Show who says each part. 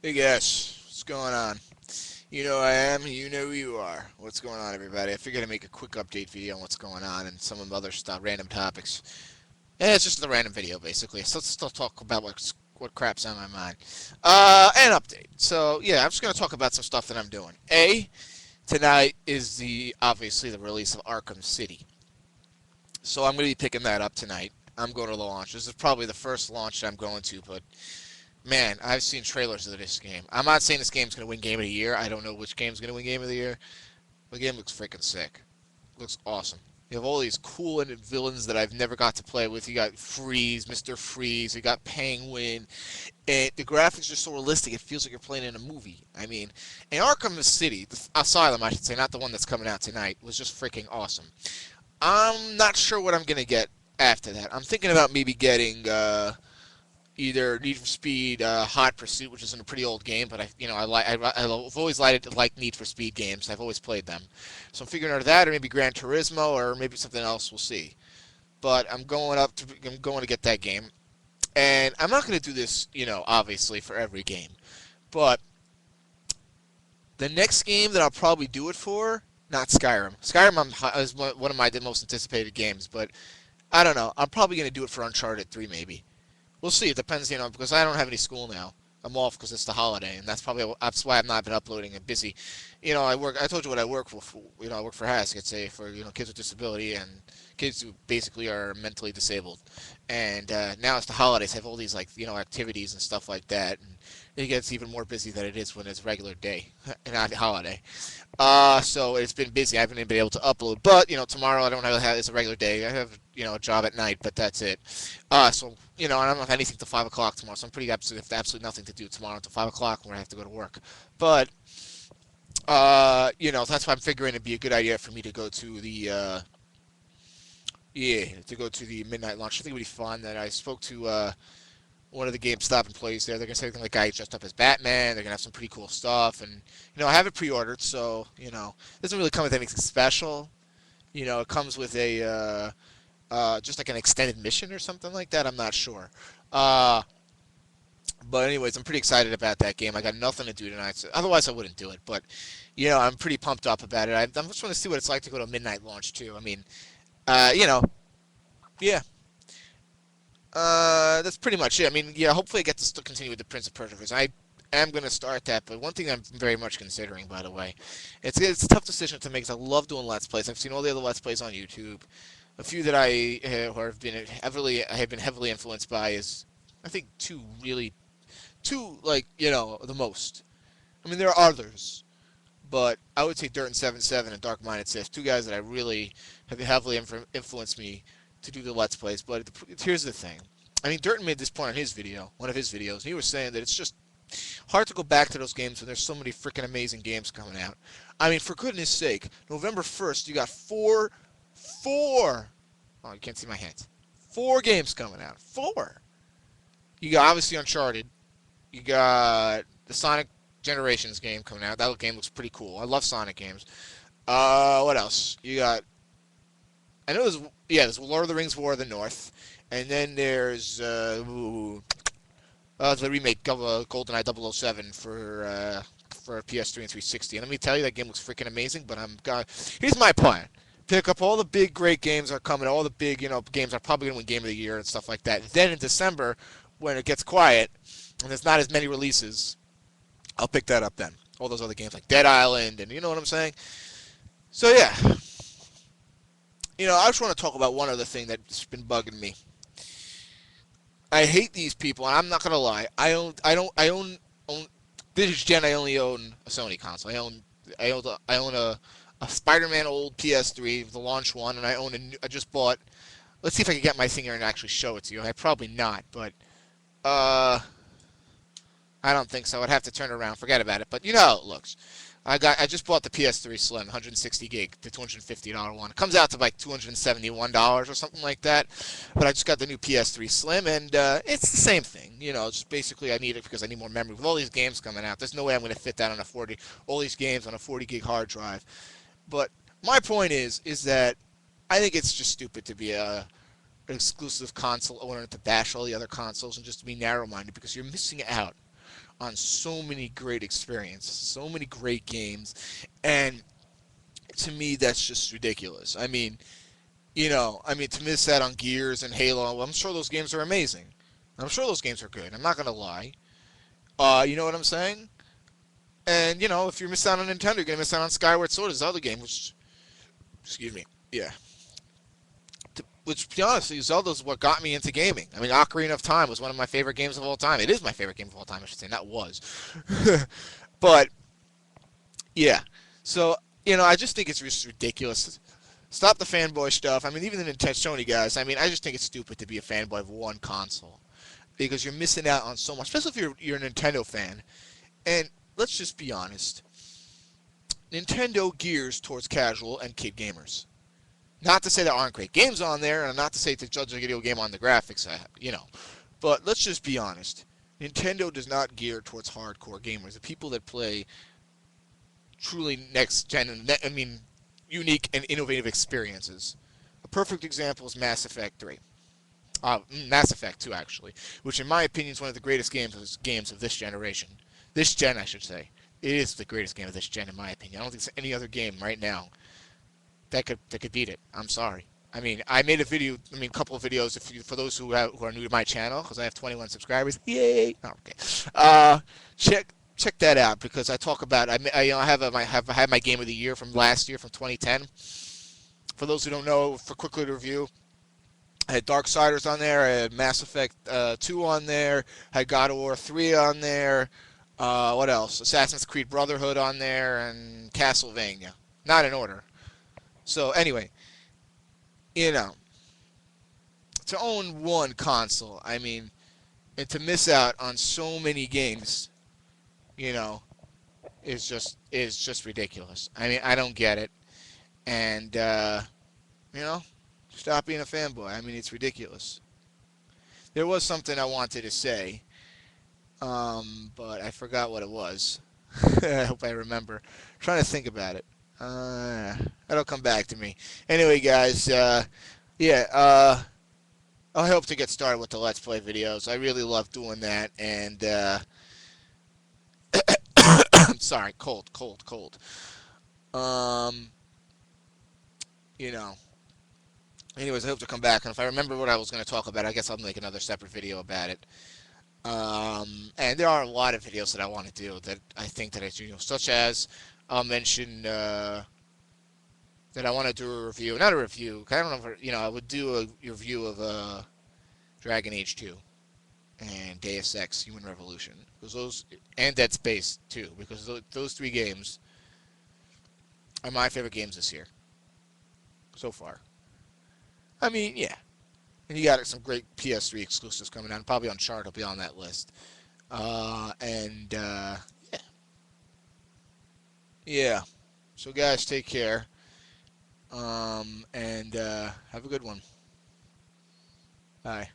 Speaker 1: Hey guys, what's going on? You know who I am, you know who you are. What's going on, everybody? I figured I'd make a quick update video on what's going on and some of the other stuff, random topics. Yeah, it's just a random video, basically. So let's still talk about what crap's on my mind. And update. So yeah, I'm just gonna talk about some stuff that I'm doing. Tonight is obviously the release of Arkham City. So I'm gonna be picking that up tonight. I'm going to the launch. This is probably the first launch that I'm going to, but man, I've seen trailers of this game. I'm not saying this game's going to win Game of the Year. I don't know which game's going to win Game of the Year. The game looks freaking sick. Looks awesome. You have all these cool villains that I've never got to play with. You got Freeze, Mr. Freeze. You got Penguin. And the graphics are so realistic, it feels like you're playing in a movie. I mean, in Arkham City, the Asylum, I should say, not the one that's coming out tonight, was just freaking awesome. I'm not sure what I'm going to get after that. I'm thinking about maybe getting either Need for Speed Hot Pursuit, which is a pretty old game, but I've always liked Need for Speed games. I've always played them, so I'm figuring out that, or maybe Gran Turismo, or maybe something else. We'll see. But I'm going to get that game, and I'm not going to do this, obviously for every game, but the next game that I'll probably do it for, not Skyrim. Is one of my most anticipated games, but I don't know. I'm probably going to do it for Uncharted 3, maybe. We'll see. It depends, because I don't have any school now. I'm off because it's the holiday, and that's why I've not been uploading and busy. I work. I told you what I work for. I work for HASC. I'd say for kids with disability and kids who basically are mentally disabled. And now it's the holidays. I have all these activities and stuff like that, and it gets even more busy than it is when it's regular day, and not holiday. So it's been busy. I haven't even been able to upload. But tomorrow I don't have it's a regular day. I have a job at night, but that's it. So and I don't have anything till 5 o'clock tomorrow. So I'm pretty absolutely nothing to do tomorrow until 5 o'clock when I have to go to work. But that's why I'm figuring it'd be a good idea for me to go to the midnight launch. I think it would be fun. That I spoke to one of the GameStop employees there. They're gonna say the guy dressed up as Batman. They're gonna have some pretty cool stuff, and I have it pre-ordered, so it doesn't really come with anything special. It comes with a just like an extended mission or something like that. I'm not sure. Uh, but anyways, I'm pretty excited about that game. I got nothing to do tonight, so otherwise I wouldn't do it. But I'm pretty pumped up about it. I'm just want to see what it's like to go to a midnight launch too. I mean, uh, you know, yeah. That's pretty much it. I mean, yeah. Hopefully, I get to still continue with the Prince of Persia because I am going to start that. But one thing I'm very much considering, by the way, it's a tough decision to make. 'Cause I love doing Let's Plays. I've seen all the other Let's Plays on YouTube. A few that I have been heavily influenced by is I think two the most. I mean, there are others, but I would say Dirt and 77 and Dark Minded Sith, two guys that I really have heavily influenced me to do the Let's Plays. But here's the thing. I mean, Durton made this point on his video, one of his videos. He was saying that it's just hard to go back to those games when there's so many freaking amazing games coming out. I mean, for goodness sake, November 1st, you got four. Oh, you can't see my hands. Four games coming out. Four. You got obviously Uncharted. You got the Sonic Generations game coming out. That game looks pretty cool. I love Sonic games. What else? You got I know there's Lord of the Rings War of the North, and then there's the remake of GoldenEye 007 for PS3 and 360. And let me tell you, that game looks freaking amazing. But here's my plan: pick up all the big great games that are coming, all the big games are probably gonna win Game of the Year and stuff like that. Then in December, when it gets quiet and there's not as many releases, I'll pick that up then. All those other games like Dead Island and you know what I'm saying. So yeah, I just want to talk about one other thing that's been bugging me. I hate these people, and I'm not gonna lie. I own this gen. I only own a Sony console. I own a Spider-Man old PS3, the launch one, and I just bought. Let's see if I can get my thing here and actually show it to you. I probably not, but uh, I don't think so. I'd have to turn it around. Forget about it. But you know how it looks. I just bought the PS3 Slim, 160 gig, the $250 one. It comes out to like $271 or something like that. But I just got the new PS3 Slim, and it's the same thing. Just basically I need it because I need more memory. With all these games coming out, there's no way I'm going to fit that on all these games on a 40 gig hard drive. But my point is that I think it's just stupid to be an exclusive console owner to bash all the other consoles and just to be narrow-minded because you're missing out on so many great experiences, so many great games, and to me, that's just ridiculous. To miss that on Gears and Halo, well, I'm sure those games are amazing. I'm sure those games are good. I'm not gonna lie. You know what I'm saying? And if you're missing out on Nintendo, you're gonna miss out on Skyward Sword, this other game, which, excuse me, yeah. Which, to be honest, Zelda's what got me into gaming. Ocarina of Time was one of my favorite games of all time. It is my favorite game of all time, I should say. Not was, but yeah. So I just think it's just ridiculous. Stop the fanboy stuff. Even the Nintendo Sony guys. I just think it's stupid to be a fanboy of one console because you're missing out on so much, especially if you're a Nintendo fan. And let's just be honest, Nintendo gears towards casual and kid gamers. Not to say there aren't great games on there, and not to say to judge a video game on the graphics, But let's just be honest. Nintendo does not gear towards hardcore gamers, the people that play truly next gen, unique and innovative experiences. A perfect example is Mass Effect 3. Mass Effect 2, actually, which in my opinion is one of the greatest games of this generation. This gen, I should say. It is the greatest game of this gen, in my opinion. I don't think there's any other game right now that could beat it. I'm sorry. I made a video. A couple of videos. For those who are new to my channel, because I have 21 subscribers. Yay! Oh, okay. Check that out because I talk about. I had my game of the year from last year from 2010. For those who don't know, for quickly to review, I had Darksiders on there. I had Mass Effect 2 on there. I had God of War 3 on there. What else? Assassin's Creed Brotherhood on there and Castlevania. Not in order. So anyway, you know, to own one console, and to miss out on so many games, you know, is just ridiculous. I don't get it, and you know, stop being a fanboy. It's ridiculous. There was something I wanted to say, but I forgot what it was. I hope I remember. I'm trying to think about it. That'll come back to me. Anyway, guys, yeah, I hope to get started with the Let's Play videos. I really love doing that, and I'm sorry, cold, cold, cold. Um, you know. Anyways, I hope to come back, and if I remember what I was going to talk about, I guess I'll make another separate video about it. And there are a lot of videos that I want to do that I think that such as I'll mention that I want to do a review, not a review. 'Cause I don't know if I would do a review of Dragon Age 2 and Deus Ex: Human Revolution, because those and Dead Space 2, because those three games are my favorite games this year so far. Yeah, and you got some great PS3 exclusives coming out. Probably Uncharted will be on that list. Yeah, yeah. So guys, take care. And have a good one. Bye.